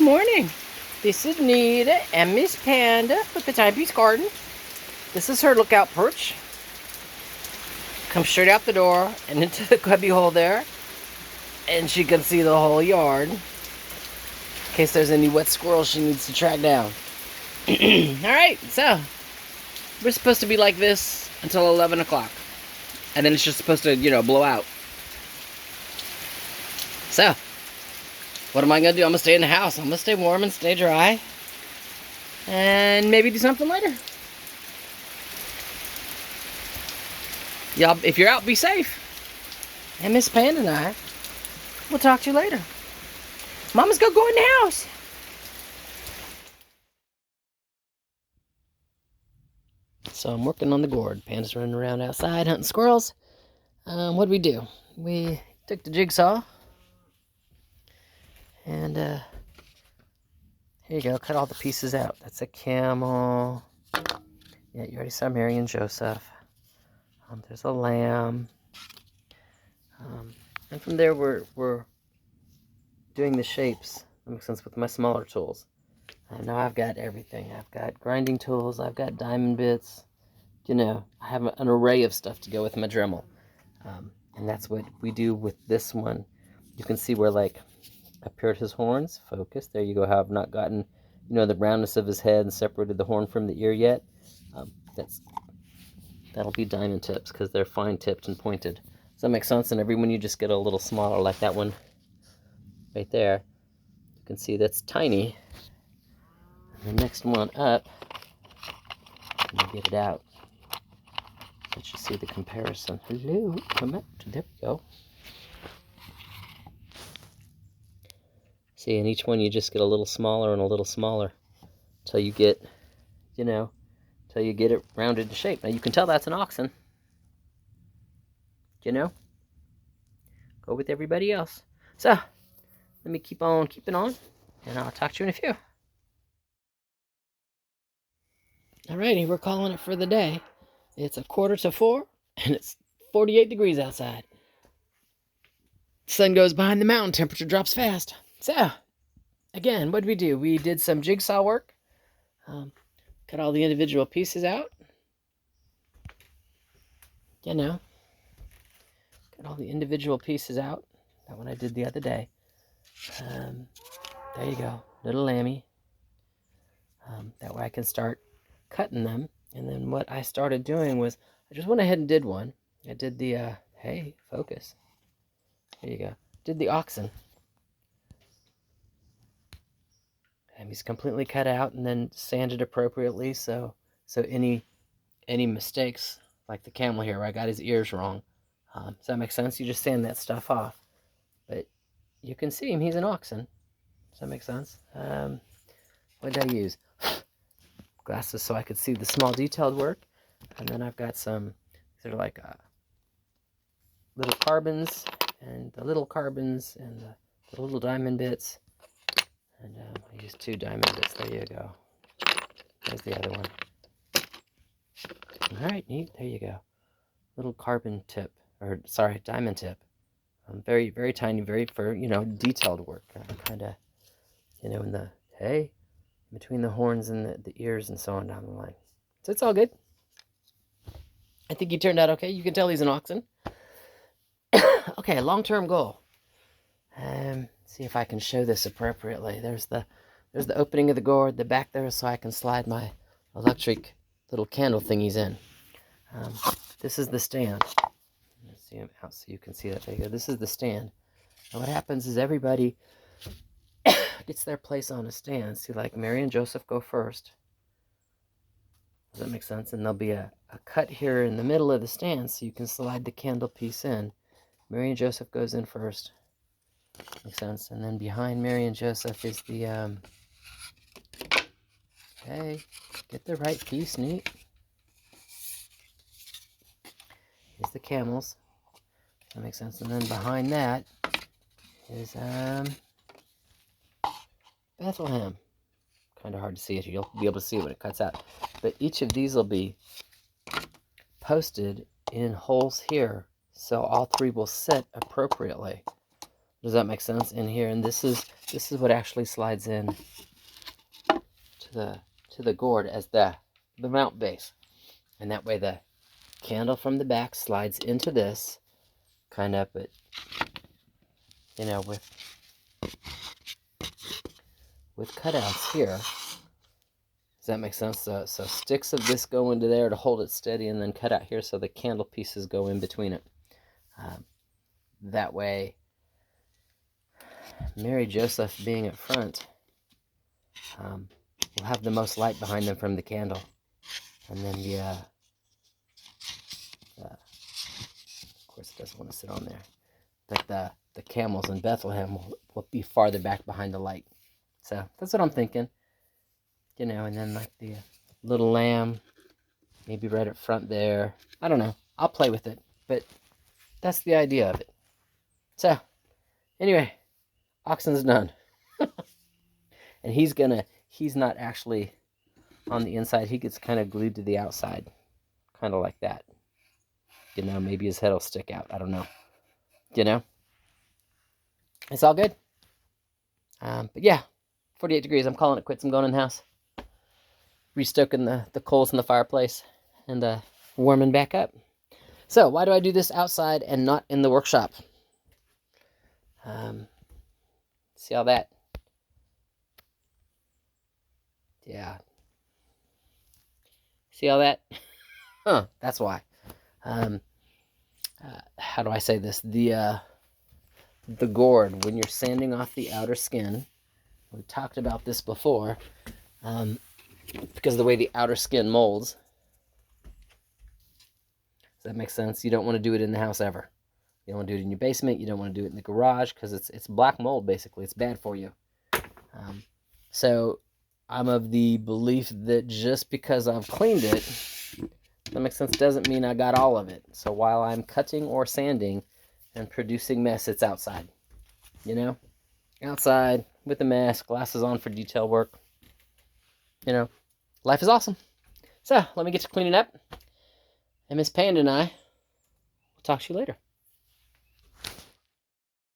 Morning. This is Nita and Miss Panda with the Timepiece Garden. This is her lookout perch. Comes straight out the door and into the cubby hole there. And she can see the whole yard. In case there's any wet squirrels she needs to track down. Alright, so we're supposed to be like this until 11 o'clock. And then it's just supposed to, blow out. So, what am I going to do? I'm going to stay in the house. I'm going to stay warm and stay dry. And maybe do something later. Y'all, if you're out, be safe. And Miss Panda and I will talk to you later. Mama's going to go in the house. So I'm working on the gourd. Panda's running around outside hunting squirrels. What did we do? We took the jigsaw. And here you go, cut all the pieces out. That's a camel. Yeah, you already saw Mary and Joseph. There's a lamb. And from there, we're doing the shapes. That makes sense with my smaller tools. Now I've got everything. I've got grinding tools. I've got diamond bits. I have an array of stuff to go with my Dremel. And that's what we do with this one. You can see where, up here at his horns, focus, there you go. How I've not gotten, the roundness of his head and separated the horn from the ear yet. That'll be diamond tips because they're fine tipped and pointed. Does that make sense? And every one you just get a little smaller, like that one right there. You can see that's tiny. And the next one up, let me get it out. Let you see the comparison. Hello, come up. There we go. See, in each one you just get a little smaller and a little smaller until you get, until you get it rounded to shape. Now you can tell that's an oxen. Go with everybody else. So, let me keep on keeping on, and I'll talk to you in a few. Alrighty, we're calling it for the day. It's 3:45, and it's 48 degrees outside. Sun goes behind the mountain, temperature drops fast. So, again, what did we do? We did some jigsaw work. Cut all the individual pieces out. Cut all the individual pieces out. That one I did the other day. There you go, little lammy. That way I can start cutting them. And then what I started doing was, I just went ahead and did one. I did the, hey, focus. There you go. Did the oxen. And he's completely cut out and then sanded appropriately. So any mistakes, like the camel here, where I got his ears wrong. Does that make sense? You just sand that stuff off. But you can see him. He's an oxen. Does that make sense? What did I use? Glasses so I could see the small detailed work. And then I've got some, these are like little carbons, and the little carbons and the little diamond bits. And I used 2 diamond bits. There you go. There's the other one. All right, neat. There you go. Little carbon tip, or sorry, diamond tip. Very, very tiny, very for detailed work. Kind of, in the between the horns and the ears and so on down the line. So it's all good. I think he turned out okay. You can tell he's an oxen. Okay, long-term goal. See if I can show this appropriately. There's the opening of the gourd, the back there, so I can slide my electric little candle thingies in. This is the stand. Let's see him out so you can see that. There you go. This is the stand. And what happens is everybody gets their place on a stand. See, like Mary and Joseph go first. Does that make sense? And there'll be a cut here in the middle of the stand so you can slide the candle piece in. Mary and Joseph goes in first. Makes sense. And then behind Mary and Joseph is the, okay, get the right piece, neat. Is the camels. That makes sense. And then behind that is, Bethlehem. Kind of hard to see it. You'll be able to see it when it cuts out. But each of these will be posted in holes here, so all 3 will sit appropriately. Does that make sense in here? And this is what actually slides in to the gourd as the mount base. And that way the candle from the back slides into this, kind of, but you know, with cutouts here. Does that make sense? So sticks of this go into there to hold it steady, and then cut out here so the candle pieces go in between it. That way, Mary Joseph being up front will have the most light behind them from the candle. And then of course it doesn't want to sit on there, but the camels in Bethlehem will be farther back behind the light. So that's what I'm thinking. You know, and then like the little lamb, maybe right up front there. I don't know. I'll play with it, but that's the idea of it. So, anyway, Oxen's done. And he's not actually on the inside. He gets kind of glued to the outside, kind of like that. You know, maybe his head will stick out. I don't know. You know? It's all good. But yeah, 48 degrees. I'm calling it quits. I'm going in the house. Restoking the coals in the fireplace and warming back up. So, why do I do this outside and not in the workshop? See all that? Yeah. See all that? Huh, that's why. How do I say this? The gourd, when you're sanding off the outer skin, we talked about this before, because of the way the outer skin molds. Does that make sense? You don't want to do it in the house ever. You don't want to do it in your basement. You don't want to do it in the garage, because it's black mold, basically. It's bad for you. So I'm of the belief that just because I've cleaned it, that makes sense, doesn't mean I got all of it. So while I'm cutting or sanding and producing mess, it's outside. You know? Outside, with the mask, glasses on for detail work. You know, life is awesome. So, let me get to cleaning up. And Miss Panda and I will talk to you later.